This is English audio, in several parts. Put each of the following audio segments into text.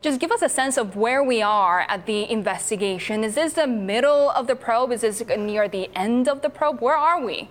Just give us a sense of where we are at the investigation. Is this the middle of the probe? Is this near the end of the probe? Where are we?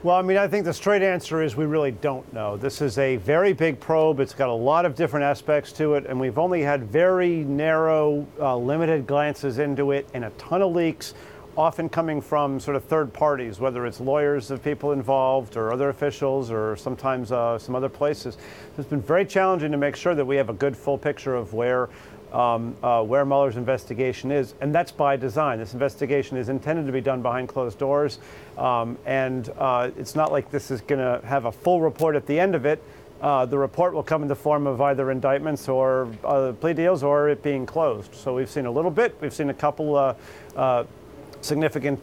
Well, I mean, I think the straight answer is we really don't know. This is a very big probe. It's got a lot of different aspects to it, and we've only had very narrow, limited glances into it and a ton of leaks, often coming from sort of third parties, whether it's lawyers of people involved or other officials or sometimes some other places. It's been very challenging to make sure that we have a good full picture of where Mueller's investigation is, and that's by design. This investigation is intended to be done behind closed doors, and it's not like this is going to have a full report at the end of it. The report will come in the form of either indictments or plea deals or it being closed. So we've seen a little bit. We've seen a couple significant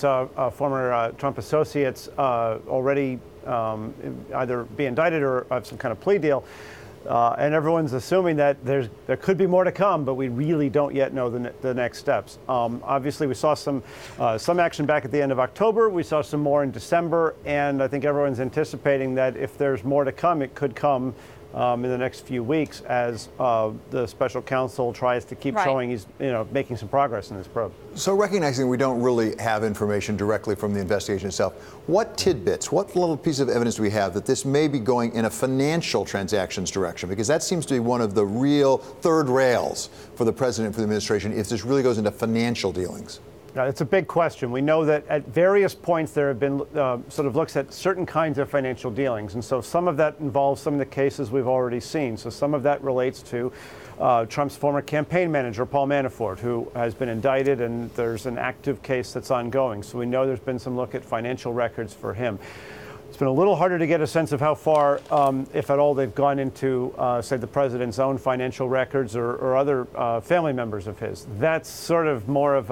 former Trump associates already either be indicted or have some kind of plea deal. And everyone's assuming that there could be more to come, but we really don't yet know the next steps. Obviously, we saw some action back at the end of October. We saw some more in December, and I think everyone's anticipating that if there's more to come, it could come in the next few weeks as the special counsel tries to keep showing he's making some progress in this probe. So recognizing we don't really have information directly from the investigation itself, what tidbits, what little piece of evidence do we have that this may be going in a financial transactions direction? Because that seems to be one of the real third rails for the president and for the administration if this really goes into financial dealings. Now, it's a big question. We know that at various points there have been sort of looks at certain kinds of financial dealings. And so some of that involves some of the cases we've already seen. So some of that relates to Trump's former campaign manager, Paul Manafort, who has been indicted, and there's an active case that's ongoing. So we know there's been some look at financial records for him. It's been a little harder to get a sense of how far, if at all, they've gone into, say, the president's own financial records or other family members of his. That's sort of more of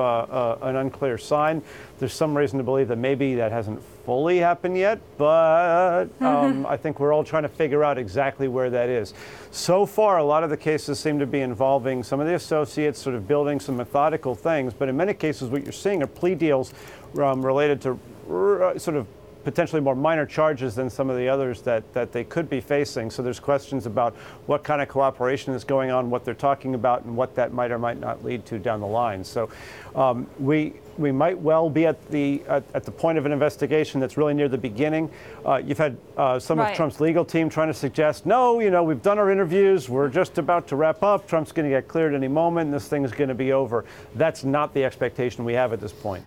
an unclear sign. There's some reason to believe that maybe that hasn't fully happened yet, but I think we're all trying to figure out exactly where that is. So far, a lot of the cases seem to be involving some of the associates sort of building some methodical things, but in many cases what you're seeing are plea deals related to sort of potentially more minor charges than some of the others that they could be facing. So there's questions about what kind of cooperation is going on, what they're talking about, and what that might or might not lead to down the line. So we might well be at the point of an investigation that's really near the beginning. You've had some of Trump's legal team trying to suggest, no, we've done our interviews, we're just about to wrap up, Trump's going to get cleared any moment, and this thing is going to be over. That's not the expectation we have at this point.